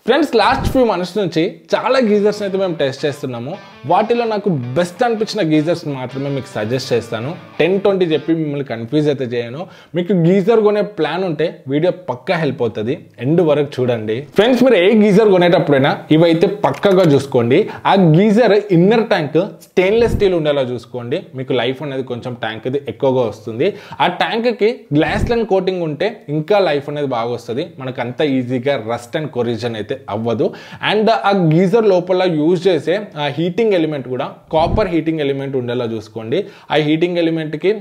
Friends last few months నుంచి చాలా geysers అయితే మేము టెస్ట్ చేస్తున్నాము. వాటిలో నాకు బెస్ట్ అనిపించిన గీజర్స్ మాత్రమే మీకు సజెస్ట్ చేస్తాను. 10-20 చెప్పి మిమ్మల్ని కన్ఫ్యూజ్ అయితే చేయను. మీకు గీజర్ కొనే ప్లాన్ ఉంటే వీడియో పక్కా హెల్ప్ అవుతుంది, ఎండ్ వరకు చూడండి. ఫ్రెండ్స్ మీరు ఏ గీజర్ కొనేటప్పుడైనా ఇవైతే పక్కాగా చూసుకోండి. ఆ geyser inner tank stainless steel ఉండేలా చూసుకోండి. మీకు లైఫ్ అనేది కొంచెం ట్యాంక్ అది ఎక్కువగా వస్తుంది. ఆ ట్యాంక్కి గ్లాస్ లైన్ కోటింగ్ ఉంటే ఇంకా లైఫ్ అనేది బాగా వస్తుంది. మనకు అంత ఈజీగా రస్ట్ అండ్ కొరిజన్ అయితే అవ్వదు. అండ్ ఆ గీజర్ లోపల యూజ్ చేసే హీటింగ్ ఎలిమెంట్ కూడా కాపర్ హీటింగ్ ఎలిమెంట్ ఉండేలా చూసుకోండి. ఆ హీటింగ్ ఎలిమెంట్కి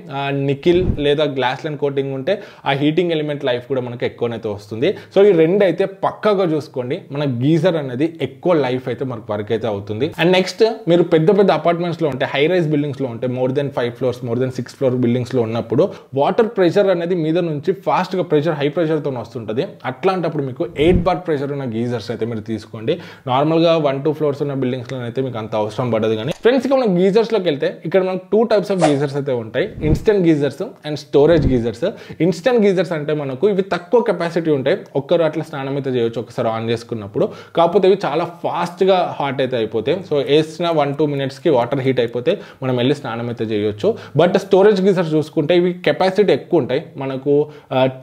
నికిల్ లేదా గ్లాస్ లైన్ కోటింగ్ ఉంటే ఆ హీటింగ్ ఎలిమెంట్ లైఫ్ కూడా మనకు ఎక్కువనైతే వస్తుంది. సో ఈ రెండు అయితే పక్కాగా చూసుకోండి. మన గీజర్ అనేది ఎక్కువ లైఫ్ అయితే మనకు వర్క్ అయితే అవుతుంది. అండ్ నెక్స్ట్ మీరు పెద్ద పెద్ద అపార్ట్మెంట్స్లో ఉంటే, హై రైజ్ బిల్డింగ్స్లో ఉంటే, more than 5 floors more than 6 floor బిల్డింగ్స్లో ఉన్నప్పుడు వాటర్ ప్రెషర్ అనేది మీద నుంచి ఫాస్ట్గా ప్రెషర్ హై ప్రెషర్తో వస్తుంటుంది. అట్లాంటప్పుడు మీకు 8 bar ప్రెషర్ ఉన్న గీజర్స్ అయితే మీరు తీసుకోండి. నార్మల్గా 1-2 floors ఉన్న బిల్డింగ్స్లో అయితే మీకు అంత అవసరం పడదు. కానీ ఫ్రెండ్స్ ఇక మనం గీజర్స్లోకి వెళ్తే ఇక్కడ మనకు 2 types ఆఫ్ గీజర్స్ అయితే ఉంటాయి. Instant geysers and storage geysers. Instant geysers అంటే మనకు ఇవి తక్కువ కెపాసిటీ ఉంటాయి. ఒక్కరు అట్లా స్నానం అయితే చేయొచ్చు ఒకసారి ఆన్ చేసుకున్నప్పుడు. కాకపోతే ఇవి చాలా ఫాస్ట్గా హాట్ అయితే అయిపోతాయి. సో వేసిన 1-2 minutesకి వాటర్ హీట్ అయిపోతే మనం వెళ్ళి స్నానం అయితే చేయొచ్చు. బట్ స్టోరేజ్ గీజర్స్ చూసుకుంటే ఇవి కెపాసిటీ ఎక్కువ ఉంటాయి. మనకు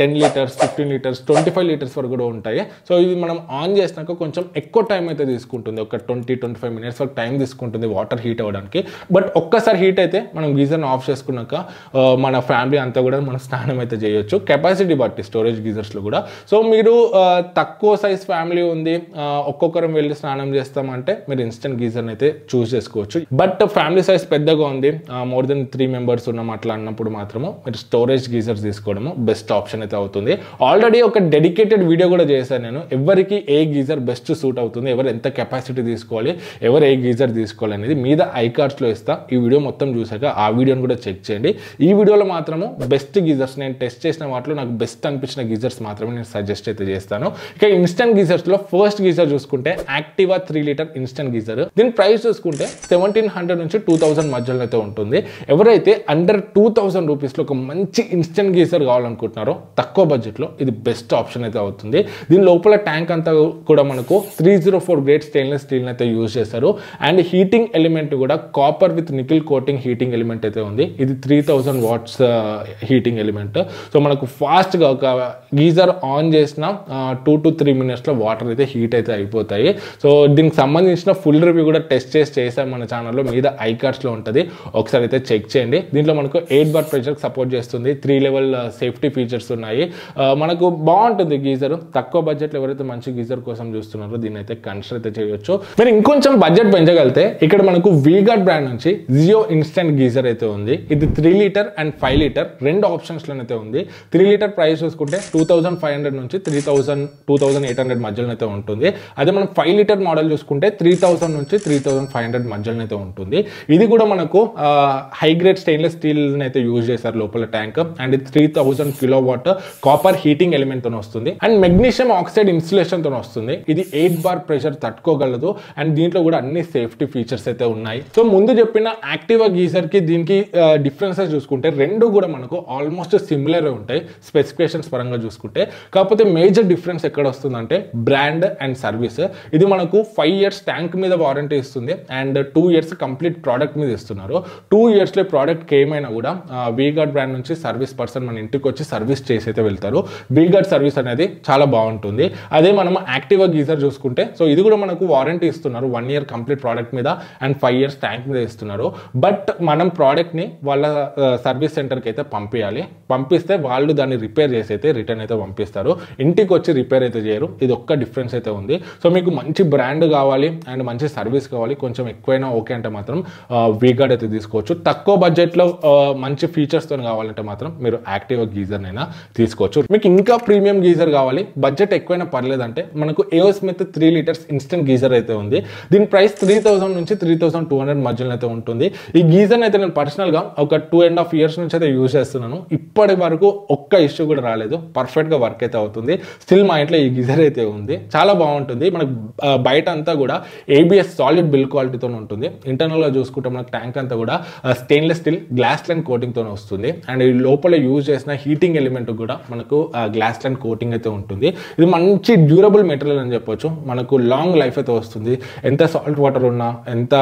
10 liters 15 liters 25 liters వరకు కూడా ఉంటాయి. సో ఇవి మనం ఆన్ చేసినాక కొంచెం ఎక్కువ టైం అయితే తీసుకుంటుంది. ఒక 20-25 minutes వరకు టైం తీసుకుంటుంది వాటర్ హీట్ అవ్వడానికి. బట్ ఒక్కసారి హీట్ అయితే మనం గీజర్ని ఆఫ్ చేసుకున్నాక మన ఫ్యామిలీ అంతా కూడా మనం స్నానం అయితే చేయొచ్చు, కెపాసిటీ బట్టి స్టోరేజ్ గీజర్స్లో కూడా. సో మీరు తక్కువ సైజ్ ఫ్యామిలీ ఉంది, ఒక్కొక్కరం వెళ్ళి స్నానం చేస్తామంటే మీరు ఇన్స్టెంట్ గీజర్ని అయితే చూస్ చేసుకోవచ్చు. బట్ ఫ్యామిలీ సైజ్ పెద్దగా ఉంది, మోర్ దెన్ 3 members ఉన్నాం అట్లా అన్నప్పుడు మాత్రము మీరు స్టోరేజ్ గీజర్స్ తీసుకోవడము బెస్ట్ ఆప్షన్ అయితే అవుతుంది. ఆల్రెడీ ఒక డెడికేటెడ్ వీడియో కూడా చేశాను నేను, ఎవరికి ఏ గీజర్ బెస్ట్ సూట్ అవుతుంది, ఎవరు ఎంత కెపాసిటీ తీసుకోవాలి, ఎవరు ఏ గీజర్ తీసుకోవాలి అనేది మీద ఐకార్డ్స్లో ఇస్తా. ఈ వీడియో మొత్తం చూసాక ఆ వీడియోని కూడా చెక్ చేయండి. ఈ వీడియోలో మాత్రము బెస్ట్ గీజర్స్ నేను టెస్ట్ చేసిన వాటిలో నాకు బెస్ట్ అనిపించిన గీజర్స్ మాత్రమే నేను సజెస్ట్ అయితే చేస్తాను. ఇక ఇన్స్టెంట్ గీజర్స్లో ఫస్ట్ గీజర్ చూసుకుంటే యాక్టివా 3 liter ఇన్స్టెంట్ గీజర్. దీని ప్రైస్ చూసుకుంటే 1700 నుంచి 2000 మధ్యలో అయితే ఉంటుంది. ఎవరైతే అండర్ 2000 రూపీస్లో ఒక మంచి ఇన్స్టెంట్ గీజర్ కావాలనుకుంటున్నారో తక్కువ బడ్జెట్లో ఇది బెస్ట్ ఆప్షన్ అయితే అవుతుంది. దీని లోపల ట్యాంక్ అంతా కూడా మనకు 304 గ్రేడ్ స్టెయిన్లెస్ స్టీల్ అయితే యూజ్ చేశారు. అండ్ హీటింగ్ ఎలిమెంట్ కూడా copper with nickel coating heating element అయితే ఉంది. ఇది 3000 watts హీటింగ్ ఎలిమెంట్. సో మనకు ఫాస్ట్గా ఒక గీజర్ ఆన్ చేసిన 2 to 3 minutesలో వాటర్ అయితే హీట్ అయితే అయిపోతాయి. సో దీనికి సంబంధించిన ఫుల్ రివ్యూ కూడా టెస్ట్ చేసాం మన ఛానల్లో, మీద ఐకార్డ్స్లో ఉంటుంది, ఒకసారి అయితే చెక్ చేయండి. దీంట్లో మనకు 8 bar ప్రెషర్ సపోర్ట్ చేస్తుంది, 3 level సేఫ్టీ ఫీచర్స్ ఉన్నాయి. మనకు బాగుంటుంది గీజర్. తక్కువ బడ్జెట్లో ఎవరైతే మంచి గీజర్ కోసం చూస్తున్నారో దీన్ని అయితే కన్సిడర్ అయితే చేయొచ్చు. మీరు ఇంకొంచెం బడ్జెట్ పెంచగలితే ఇక్కడ మనకు వీగార్డ్ బ్రాండ్ నుంచి జియో ఇన్స్టెంట్ గీజర్ అయితే ఉంది. ఇది 3 liter అండ్ 5 liter రెండు ఆప్షన్స్లోనైతే ఉంది. 3 liter ప్రైస్ చూసుకుంటే 2500 నుంచి 2800 మధ్యలో అయితే ఉంటుంది. అదే మనం 5 liter మోడల్ చూసుకుంటే 3000 నుంచి 3500 మధ్యలో అయితే ఉంటుంది. ఇది కూడా మనకు హై గ్రేడ్ స్టెయిన్లెస్ స్టీల్ అయితే యూజ్ చేశారు లోపల tank. And 3000 kilowatt copper heating element తో వస్తుంది. అండ్ మెగ్నీషియం ఆక్సైడ్ ఇన్సులేషన్ తో వస్తుంది. ఇది 8 bar ప్రెషర్ తట్టుకోగలదు. అండ్ దీంట్లో కూడా అన్ని సేఫ్టీ ఫీచర్స్ అయితే ఉన్నాయి. సో ముందు చెప్పిన యాక్టివా గీజర్ కి దీనికి డిఫరెన్సెస్ చూసుకుంటే రెండు కూడా మనకు ఆల్మోస్ట్ సిమిలర్ ఉంటాయి స్పెసిఫికేషన్స్ పరంగా చూసుకుంటే. కాకపోతే మేజర్ డిఫరెన్స్ ఎక్కడ వస్తుందంటే బ్రాండ్ అండ్ సర్వీస్. ఇది మనకు 5 years ట్యాంక్ మీద వారంటీ ఇస్తుంది అండ్ 2 years కంప్లీట్ ప్రోడక్ట్ మీద ఇస్తున్నారు. 2 yearsలో ప్రోడక్ట్కి ఏమైనా కూడా వీగార్డ్ బ్రాండ్ నుంచి సర్వీస్ పర్సన్ మన ఇంటికి వచ్చి సర్వీస్ చేసి అయితే వెళ్తారు. వీగార్డ్ సర్వీస్ అనేది చాలా బాగుంటుంది. అదే మనం యాక్టివా గీజర్ చూసుకుంటే సో ఇది కూడా మనకు వారంటీ ఇస్తున్నారు, 1 year కంప్లీట్ ప్రోడక్ట్ మీద అండ్ 5 years ట్యాంక్ మీద ఇస్తున్నారు. బట్ మనం ప్రోడక్ట్ని వాళ్ళ సర్వీస్ సెంటర్కి అయితే పంపిస్తే వాళ్ళు దాన్ని రిపేర్ చేసి అయితే రిటర్న్ అయితే పంపిస్తారు. ఇంటికి వచ్చి రిపేర్ అయితే చేయరు. ఇది ఒక్క డిఫరెన్స్ అయితే ఉంది. సో మీకు మంచి బ్రాండ్ కావాలి అండ్ మంచి సర్వీస్ కావాలి, కొంచెం ఎక్కువైనా ఓకే అంటే మాత్రం వీగార్డ్ అయితే తీసుకోవచ్చు. తక్కువ బడ్జెట్లో మంచి ఫీచర్స్తో కావాలంటే మాత్రం మీరు యాక్టివా గీజర్నైనా తీసుకోవచ్చు. మీకు ఇంకా ప్రీమియం గీజర్ కావాలి, బడ్జెట్ ఎక్కువైనా పర్లేదంటే మనకు AO Smith 3 liters instant geyser అయితే ఉంది. దీని ప్రైస్ 3000 నుంచి 3200 మధ్యలో అయితే ఉంటుంది. ఈ గీజర్ అయితే నేను పర్సనల్గా ఒక 2.5 years నుంచి అయితే యూజ్ చేస్తున్నాను. ఇప్పటి వరకు ఒక్క ఇష్యూ కూడా రాలేదు, పర్ఫెక్ట్గా వర్క్ అయితే అవుతుంది. స్టిల్ మా ఇంట్లో ఈ గీజర్ అయితే ఉంది, చాలా బాగుంటుంది. మనకు బయట అంతా కూడా ABS సాలిడ్ బిల్డ్ క్వాలిటీతో ఉంటుంది. ఇంటర్నల్గా చూసుకుంటే మనకు ట్యాంక్ అంతా కూడా స్టెయిన్లెస్ స్టీల్ గ్లాస్ లైన్ కోటింగ్తో వస్తుంది. అండ్ ఈ లోపల యూజ్ చేసిన హీటింగ్ ఎలిమెంట్ కూడా మనకు గ్లాస్ లైన్ కోటింగ్ అయితే ఉంటుంది. ఇది మంచి డ్యూరబుల్ మెటీరియల్ పార్లర్ అని చెప్పొచ్చు. మనకు లాంగ్ లైఫ్ అయితే వస్తుంది. ఎంత సాల్ట్ వాటర్ ఉన్నా, ఎంత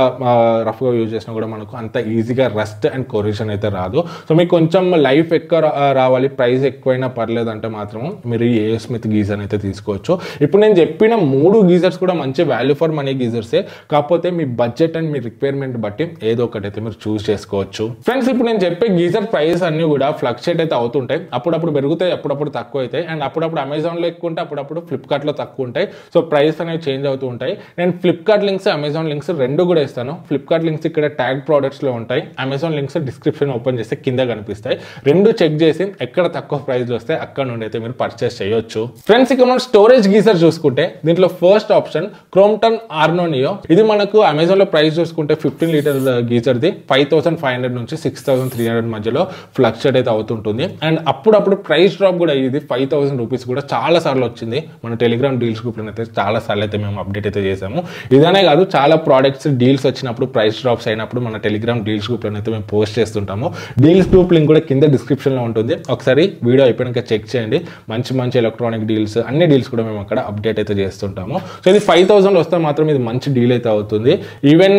రఫ్గా యూజ్ చేసినా కూడా మనకు అంత ఈజీగా రస్ట్ అండ్ కొరిషన్ అయితే రాదు. సో మీకు కొంచెం లైఫ్ ఎక్కువ రావాలి, ప్రైస్ ఎక్కువైనా పర్లేదు అంటే మాత్రం మీరు ఈ ఏఓ స్మిత్ గీజర్ అయితే తీసుకోవచ్చు. ఇప్పుడు నేను చెప్పిన 3 గీజర్స్ కూడా మంచి వాల్యూ ఫర్ మనీ గీజర్సే. కాకపోతే మీ బడ్జెట్ అండ్ మీ రిక్వైర్మెంట్ బట్టి ఏదో ఒకటి అయితే మీరు చూస్ చేసుకోవచ్చు. ఫ్రెండ్స్, ఇప్పుడు నేను చెప్పే గీజర్ ప్రైస్ అన్ని కూడా ఫ్లక్చుయేట్ అయితే అవుతుంటాయి. అప్పుడప్పుడు పెరుగుతాయి, అప్పుడప్పుడు తక్కువ అవుతాయి. అండ్ అప్పుడప్పుడు అమెజాన్లో ఎక్కువ ఉంటాయి, అప్పుడప్పుడు ఫ్లిప్కార్ట్లో తక్కువ ఉంటాయి. సో ప్రైస్ అనేవి చేంజ్ అవుతూ ఉంటాయి. నేను ఫ్లిప్కార్ట్ లింక్స్, అమెజాన్ లింక్స్ రెండు కూడా ఇస్తాను. ఫ్లిప్కార్ట్ లింక్స్ ఇక్కడ ట్యాగ్ ప్రోడక్ట్స్లో ఉంటాయి. అమెజాన్ లింక్స్ డిస్క్రిప్షన్ ఓపెన్ చేస్తే కింద కనిపిస్తాయి. రెండు చెక్ చేసి ఎక్కడ తక్కువ ప్రైస్లో వస్తే అక్కడ నుండి అయితే మీరు పర్చేస్ చేయొచ్చు. ఫ్రెండ్స్, ఇక మనం స్టోరేజ్ గీజర్ చూసుకుంటే దీంట్లో ఫస్ట్ ఆప్షన్ క్రోమ్టన్ ఆర్నో నియో. ఇది మనకు అమెజాన్ లో ప్రైస్ చూసుకుంటే 15 లీటర్ గీజర్ది 5500 నుంచి 6300 మధ్యలో ఫ్లక్చుయేట్ అయితే అవుతుంటుంది. అండ్ అప్పుడప్పుడు ప్రైస్ డ్రాప్ కూడా ఇది 5000 రూపీస్ కూడా చాలా సార్లు వచ్చింది. మన టెలిగ్రామ్ డీల్స్ గ్రూప్ లో అయితే చాలా సార్లు అయితే మేము అప్డేట్ అయితే చేసాము. ఇదనే కాదు, చాలా ప్రోడక్ట్స్ డీల్స్ వచ్చినప్పుడు, ప్రైస్ డ్రాప్స్ అయినప్పుడు మన టెలిగ్రామ్ డీల్స్ గ్రూప్ లో అయితే మేము పోస్ట్ చేస్తుంటాము. డీల్స్ గ్రూప్ లింక్ కూడా కింద డిస్క్రిప్షన్ లో ఉంటుంది. ఒకసారి వీడియో అయిపోయాక చెక్ చేయండి. మంచి మంచి ఎలక్ట్రానిక్ డీల్స్, అన్ని డీల్స్ కూడా మేము అక్కడ అప్డేట్ అయితే చేస్తుంటాము. సో ఇది 5000 వస్తే మాత్రం ఇది మంచి డీల్ అయితే అవుతుంది. ఈవెన్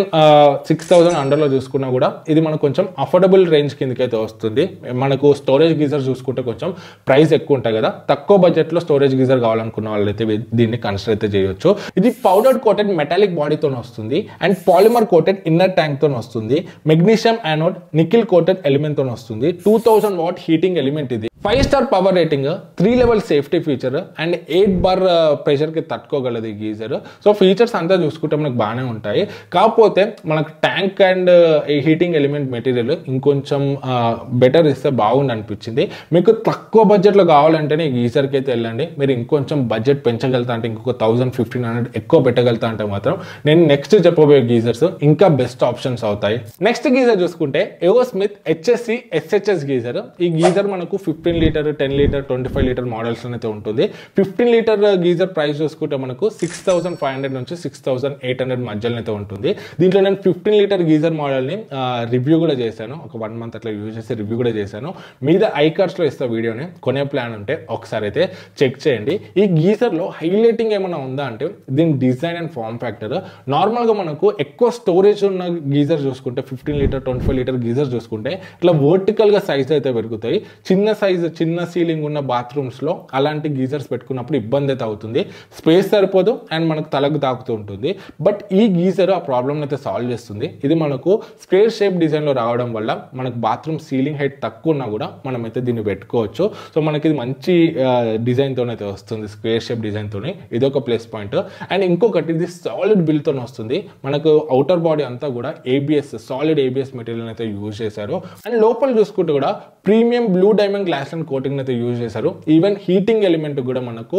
6000 అండర్లో చూసుకున్నా కూడా ఇది మనకు కొంచెం అఫోర్డబుల్ రేంజ్ కిందకి అయితే వస్తుంది. మనకు స్టోరేజ్ గీజర్ చూసుకుంటే కొంచెం ప్రైస్ ఎక్కువ ఉంటాయి కదా, తక్కువ బడ్జెట్ లో స్టోరేజ్ గీజర్ కావాలనుకున్న వాళ్ళైతే దీన్ని కన్సిడర్ అయితే చేయొచ్చు. ఇది పౌడర్ కోటెడ్ మెటాలిక్ బాడీతో వస్తుంది and polymer coated inner tank తో వస్తుంది. Magnesium anode nickel coated element తో వస్తుంది. 2000 వాట్ హీటింగ్ ఎలిమెంట్ ఇది. 5 star power rating, 3 level safety feature and 8 bar pressure కి తట్టుకోగలదు ఈ గీజర్. సో ఫీచర్స్ అంతా చూసుకుంటే మనకు బాగానే ఉంటాయి. కాకపోతే మనకు ట్యాంక్ అండ్ ఈ హీటింగ్ ఎలిమెంట్ మెటీరియల్ ఇంకొంచెం బెటర్ ఇస్తే బాగుంది అనిపించింది. మీకు తక్కువ బడ్జెట్ లో కావాలంటేనే ఈ గీజర్ కి అయితే వెళ్ళండి. మీరు ఇంకొంచెం బడ్జెట్ పెంచగలుగుతా అంటే, ఇంకొక 1000-1500 ఎక్కువ పెట్టగలుగుతా అంటే మాత్రం నేను నెక్స్ట్ చెప్పబోయే గీజర్స్ ఇంకా బెస్ట్ ఆప్షన్స్ అవుతాయి. నెక్స్ట్ గీజర్ చూసుకుంటే AO Smith HSC SHS geyser. ఈ గీజర్ మనకు 15 లీటర్, 10 లీటర్, 25 లీటర్ మోడల్స్ అయితే ఉంటుంది. 15 లీటర్ గీజర్ ప్రైస్ చూసుకుంటే మనకు 6500 నుంచి 6800 మధ్యలో అయితే ఉంటుంది. దీంట్లో నేను 15 లీటర్ గీజర్ మోడల్ ని రివ్యూ కూడా చేశాను. ఒక 1 మంత్ అట్లా యూజ్ చేసి రివ్యూ కూడా చేశాను. మీద ఐకార్డ్స్ లో ఇస్తా వీడియోని. కొనే ప్లాన్ ఉంటే ఒకసారి అయితే చెక్ చేయండి. ఈ గీజర్ లో హైలైటింగ్ ఏమైనా ఉందా అంటే దీని design and form factor. Normal గా మనకు ఎక్కువ స్టోరేజ్ ఉన్న గీజర్ చూసుకుంటే 15 లీటర్, 25 లీటర్ గీజర్ చూసుకుంటే ఇట్లా వర్టికల్ గా సైజ్ అయితే పెరుగుతాయి. చిన్న సైజ్, చిన్న సీలింగ్ ఉన్న బాత్రూమ్స్ లో అలాంటి గీజర్స్ పెట్టుకున్నప్పుడు ఇబ్బంది అయితే అవుతుంది. స్పేస్ సరిపోదు అండ్ మనకు తలకు తాకుతూ ఉంటుంది. బట్ ఈ గీజర్ ఆ ప్రాబ్లమ్ అయితే సాల్వ్ చేస్తుంది. ఇది మనకు స్క్వేర్ షేప్ డిజైన్ లో రావడం వల్ల మనకు బాత్రూమ్ సీలింగ్ హైట్ తక్కువ ఉన్నా కూడా మనం అయితే దీన్ని పెట్టుకోవచ్చు. సో మనకి ఇది మంచి డిజైన్ తోనైతే వస్తుంది, స్క్వేర్ షేప్ డిజైన్ తోని. ఇది ఒక ప్లస్ పాయింట్. అండ్ ఇంకొకటి, ఇది సాలిడ్ బిల్డ్ తో వస్తుంది. మనకు అవుటర్ బాడీ అంతా కూడా ఏబిఎస్, సాలిడ్ ఏబిఎస్ మెటీరియల్ అయితే యూజ్ చేశారు. అండ్ లోపల చూసుకుంటే కూడా premium blue diamond glass line coating అయితే యూజ్ చేశారు. ఈవెన్ హీటింగ్ ఎలిమెంట్ కూడా మనకు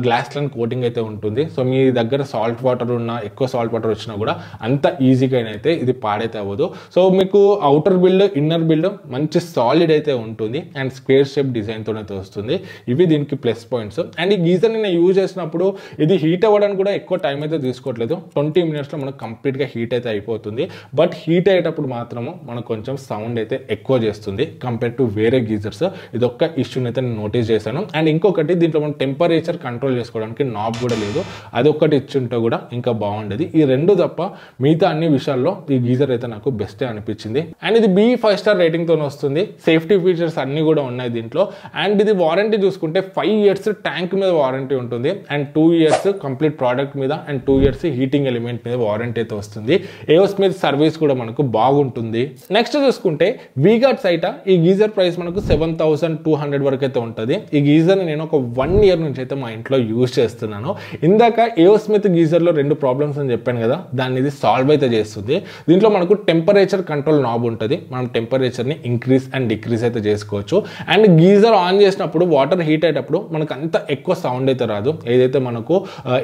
గ్లాస్ లైన్ కోటింగ్ అయితే ఉంటుంది. సో మీ దగ్గర సాల్ట్ వాటర్ ఉన్నా, ఎక్కువ సాల్ట్ వాటర్ వచ్చినా కూడా అంత ఈజీగా అయితే ఇది పాడైతే అవ్వదు. సో మీకు అవుటర్ బిల్డ్, ఇన్నర్ బిల్డ్ మంచి సాలిడ్ అయితే ఉంటుంది అండ్ స్క్వేర్ షేప్ డిజైన్ తోనైతే వస్తుంది. ఇవి దీనికి ప్లస్ పాయింట్స్. అండ్ ఈ గీజర్ నేను యూజ్ చేసినప్పుడు ఇది హీట్ అవ్వడానికి కూడా ఎక్కువ టైం అయితే తీసుకోవట్లేదు. 20 minutes లో మనకు కంప్లీట్ గా హీట్ అయితే అయిపోతుంది. బట్ హీట్ అయ్యేటప్పుడు మాత్రము మనకు కొంచెం సౌండ్ అయితే ఎక్కువ చేస్తుంది కంపేర్ టు వేరే గీజర్స్. ఇది ఒక్క ఇష్యూని అయితే నేను నోటీస్ చేశాను. అండ్ ఇంకొకటి, దీంట్లో మనం టెంపరేచర్ కంట్రోల్ చేసుకోవడానికి నాబ్ కూడా లేదు. అది ఒక్కటి ఇచ్చుంటే కూడా ఇంకా బాగుండేది. ఈ రెండు తప్ప మిగతా అన్ని విషయాల్లో ఈ గీజర్ అయితే నాకు బెస్టే అనిపించింది. అండ్ ఇది B5 స్టార్ రేటింగ్ తో వస్తుంది. సేఫ్టీ ఫీచర్స్ అన్ని కూడా ఉన్నాయి దీంట్లో. అండ్ ఇది వారంటీ చూసుకుంటే 5 years ట్యాంక్ మీద వారంటీ ఉంటుంది అండ్ 2 years కంప్లీట్ ప్రోడక్ట్ మీద అండ్ 2 years హీటింగ్ ఎలిమెంట్ మీద వారంటీ అయితే వస్తుంది. ఏఓ స్మిత్ సర్వీస్ కూడా మనకు బాగుంటుంది. నెక్స్ట్ చూసుకుంటే వీగార్డ్ సైట. ఈ గీజర్ ప్రైస్ మనకు 7200 వరకు అయితే ఉంటుంది. ఈ గీజర్ నేను ఒక 1 year నుంచి అయితే మా ఇంట్లో యూజ్ చేస్తున్నాను. ఇందాక ఏఓ స్మిత్ గీజర్ లో 2 ప్రాబ్లమ్స్ అని చెప్పాను కదా, దాన్ని ఇది సాల్వ్ అయితే చేస్తుంది. దీంట్లో మనకు టెంపరేచర్ కంట్రోల్ నాబ్ ఉంటుంది. మనం టెంపరేచర్ ని ఇంక్రీజ్ అండ్ డిక్రీజ్ అయితే చేసుకోవచ్చు. అండ్ గీజర్ ఆన్ చేసినప్పుడు వాటర్ హీట్ అయ్యేటప్పుడు మనకు అంత ఎక్కువ సౌండ్ అయితే రాదు. ఏదైతే మనకు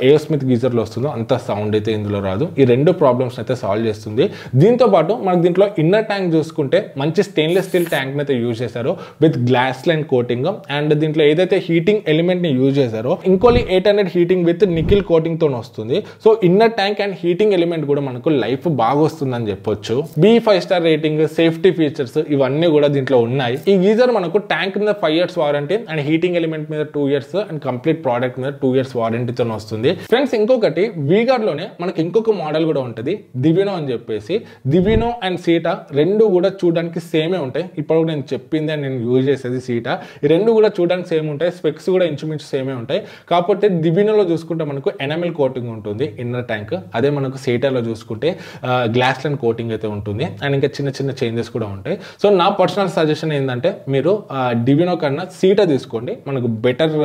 ఏఓ స్మిత్ గీజర్ లో వస్తుందో అంత సౌండ్ అయితే ఇందులో రాదు. ఈ 2 ప్రాబ్లమ్స్ అయితే సాల్వ్ చేస్తుంది. దీంతో పాటు మనకు దీంట్లో ఇన్నర్ ట్యాంక్ చూసుకుంటే మంచి స్టెయిన్లెస్ స్టీల్ ట్యాంక్ అయితే యూజ్ చేశారు with glass line coating, and దీంట్లో ఏదైతే హీటింగ్ ఎలిమెంట్ ని యూజ్ చేశారో ఇంకోలి 800 హీటింగ్ విత్ నికిల్ కోటింగ్ తో వస్తుంది. So inner tank and heating element కూడా మనకు లైఫ్ బాగా వస్తుందని చెప్పొచ్చు. B5 star rating, safety features ఇవన్నీ కూడా దీంట్లో ఉన్నాయి. ఈ గీజర్ మనకు ట్యాంక్ మీద 5 years warranty and heating element మీద 2 years అండ్ కంప్లీట్ ప్రోడక్ట్ మీద 2 years వారంటీతో వస్తుంది. ఫ్రెండ్స్ ఇంకొకటి వీగార్డ్ లోనే మనకి ఇంకొక మోడల్ కూడా ఉంటుంది, దివినో అని చెప్పేసి. దివినో అండ్ సీటా రెండు కూడా చూడడానికి సేమే ఉంటాయి. ఇప్పుడు నేను చెప్పింది అని నేను యూజ్ చేసేది సీటా. ఈ రెండు కూడా చూడడానికి సేమ్ ఉంటాయి, స్పెక్స్ కూడా ఇంచుమించు సేమే ఉంటాయి. కాకపోతే దివినోలో చూసుకుంటే మనకు ఎనామిల్ కోటింగ్ ఉంటుంది ఇన్నర్ ట్యాంక్, అదే మనకు సీటాలో చూసుకుంటే గ్లాస్ లైన్ కోటింగ్ అయితే ఉంటుంది. అండ్ ఇంకా చిన్న చిన్న చేంజెస్ కూడా ఉంటాయి. సో నా పర్సనల్ సజెషన్ ఏంటంటే మీరు డివినో కన్నా సీటా తీసుకోండి, మనకు బెటర్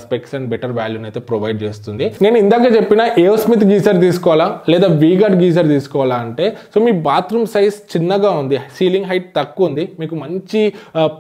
స్పెక్స్ అండ్ బెటర్ వాల్యూని అయితే ప్రొవైడ్ చేస్తుంది. నేను ఇందాక చెప్పిన ఏఓ స్మిత్ గీజర్ తీసుకోవాలా లేదా వీగార్డ్ గీజర్ తీసుకోవాలా అంటే, సో మీ బాత్రూమ్ సైజ్ చిన్నగా ఉంది, సీలింగ్ హైట్ తక్కువ ఉంది, మీకు మంచి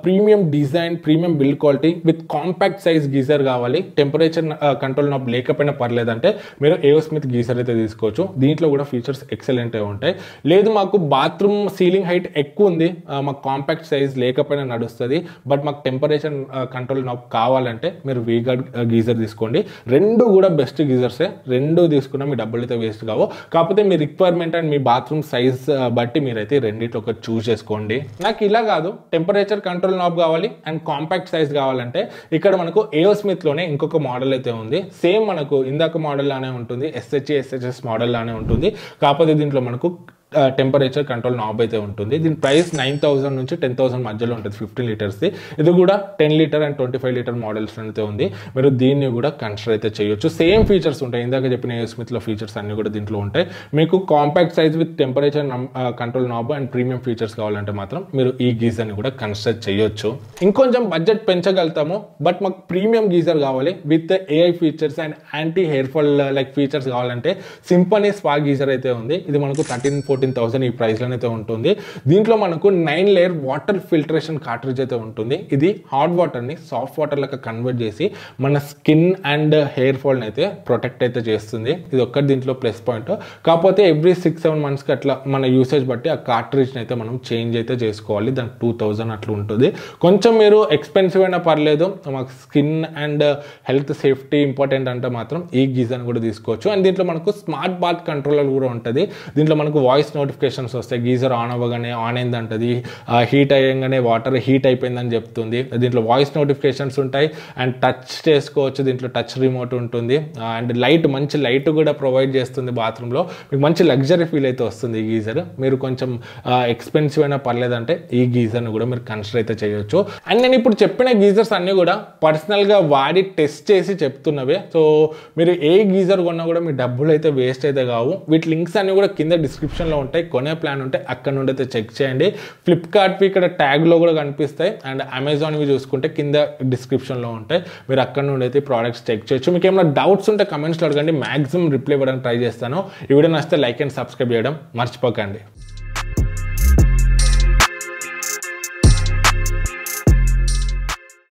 premium design, premium build quality with compact size geyser కావాలి, టెంపరేచర్ కంట్రోల్ నాబ్ లేకపోయినా పర్లేదంటే మీరు ఏఓ స్మిత్ గీజర్ అయితే తీసుకోవచ్చు. దీంట్లో కూడా ఫీచర్స్ ఎక్సలెంట్ ఉంటాయి. లేదు మాకు బాత్రూమ్ సీలింగ్ హైట్ ఎక్కువ ఉంది, మాకు కాంపాక్ట్ సైజ్ లేకపోయినా నడుస్తుంది, బట్ మాకు టెంపరేచర్ కంట్రోల్ నాబ్ కావాలంటే మీరు వీగార్డ్ గీజర్ తీసుకోండి. రెండు కూడా బెస్ట్ గీజర్సే, రెండు తీసుకున్నా మీ డబ్బులు అయితే వేస్ట్ కావు. కాకపోతే మీ రిక్వైర్మెంట్ అండ్ మీ బాత్రూమ్ సైజ్ బట్టి మీరైతే రెండిట్లో ఒకటి చూస్ చేసుకోండి. నాకు ఇలా కాదు, టెంపరేచర్ కంట్రోల్ నాబ్ కావాలి అండ్ కాంపాక్ట్ సైజ్ కావాలంటే ఇక్కడ మనకు ఏఓ స్మిత్ లోనే ఇంకొక మోడల్ అయితే ఉంది. సేమ్ మనకు ఇందాక మోడల్ లానే ఉంటుంది, SHS మోడల్ లానే ఉంటుంది. కాకపోతే దీంట్లో మనకు టెంపరేచర్ కంట్రోల్ నాబ్ అయితే ఉంటుంది. దీని ప్రైస్ 9,000 నుంచి 10,000 మధ్యలో ఉంటుంది 15 లీటర్స్. ఇది కూడా 10 లీటర్ అండ్ 25 లీటర్ మోడల్స్ అయితే ఉంది. మీరు దీన్ని కూడా కన్సిడర్ అయితే చేయొచ్చు. సేమ్ ఫీచర్స్ ఉంటాయి, ఇందాక చెప్పిన ఏఓ స్మిత్ లో ఫీచర్స్ అన్ని కూడా దీంట్లో ఉంటాయి. మీకు compact size with temperature control knob and premium features కావాలంటే మాత్రం మీరు ఈ గీజర్ ని కూడా కన్సిడర్ చేయొచ్చు. ఇంకొంచెం బడ్జెట్ పెంచగలుగుతాము, బట్ మాకు ప్రీమియం గీజర్ కావాలి with AI features and anti hair fall like features కావాలంటే సింఫనీ స్పా గీజర్ అయితే ఉంది. ఇది మనకు 13,000-14,000 ఈ ప్రైస్ లోనైతే ఉంటుంది. దీంట్లో మనకు 9 లేయర్ వాటర్ ఫిల్టరేషన్ కార్ట్రిడ్జ్ అయితే ఉంటుంది. ఇది హాట్ వాటర్ ని సాఫ్ట్ వాటర్ లెక్క కన్వర్ట్ చేసి మన స్కిన్ అండ్ హెయిర్ ఫాల్ అయితే ప్రొటెక్ట్ అయితే చేస్తుంది. ఇది ఒక్కటి దీంట్లో ప్లస్ పాయింట్. కాకపోతే ఎవ్రీ 6-7 మంత్స్ కి అట్లా మన యూసేజ్ బట్టి ఆ కార్ట్రిడ్జ్ అయితే మనం చేంజ్ అయితే చేసుకోవాలి. దానికి 2,000 అట్లా ఉంటుంది. కొంచెం మీరు ఎక్స్పెన్సివ్ అయినా పర్లేదు, మాకు skin and health safety important అంటే మాత్రం ఈ గీజర్ కూడా తీసుకోవచ్చు. అండ్ దీంట్లో మనకు స్మార్ట్ బాత్ కంట్రోలర్ కూడా ఉంటుంది. దీంట్లో మనకు వాయిస్ నోటిఫికేషన్స్ వస్తాయి, గీజర్ ఆన్ అవ్వగానే ఆన్ అయింది అంటది, హీట్ అయ్యగానే వాటర్ హీట్ అయిపోయిందని చెప్తుంది. దీంట్లో వాయిస్ నోటిఫికేషన్స్ ఉంటాయి అండ్ టచ్ చేసుకోవచ్చు. దీంట్లో టచ్ రిమోట్ ఉంటుంది అండ్ లైట్, మంచి లైట్ కూడా ప్రొవైడ్ చేస్తుంది బాత్రూంలో. మీకు మంచి లగ్జరీ ఫీల్ అయితే వస్తుంది ఈ గీజర్. మీరు కొంచెం ఎక్స్పెన్సివ్ అయినా పర్లేదంటే ఈ గీజర్ని కూడా మీరు కన్సిడర్ అయితే చేయొచ్చు. అండ్ నేను ఇప్పుడు చెప్పిన గీజర్స్ అన్నీ కూడా పర్సనల్గా వాడి టెస్ట్ చేసి చెప్తున్నవే. సో మీరు ఏ గీజర్ కొన్నా కూడా మీ డబ్బులు అయితే వేస్ట్ అయితే కావు. వీటి లింక్స్ అన్ని కూడా కింద డిస్క్రిప్షన్లో ఉంటాయి. కొనే ప్లాన్ ఉంటే అక్కడ నుండి అయితే చెక్ చేయండి. ఫ్లిప్కార్ట్వి ఇక్కడ ట్యాగ్లో కూడా కనిపిస్తాయి అండ్ అమెజాన్వి చూసుకుంటే కింద డిస్క్రిప్షన్లో ఉంటాయి. మీరు అక్కడ నుండి అయితే ప్రోడక్ట్స్ చెక్ చేయొచ్చు. మీకు ఏమైనా డౌట్స్ ఉంటే కమెంట్స్లో అడగండి, మ్యాక్సిమం రిప్లై ఇవ్వడానికి ట్రై చేస్తాను. ఈ వీడియో నచ్చితే లైక్ అండ్ సబ్స్క్రైబ్ చేయడం మర్చిపోకండి.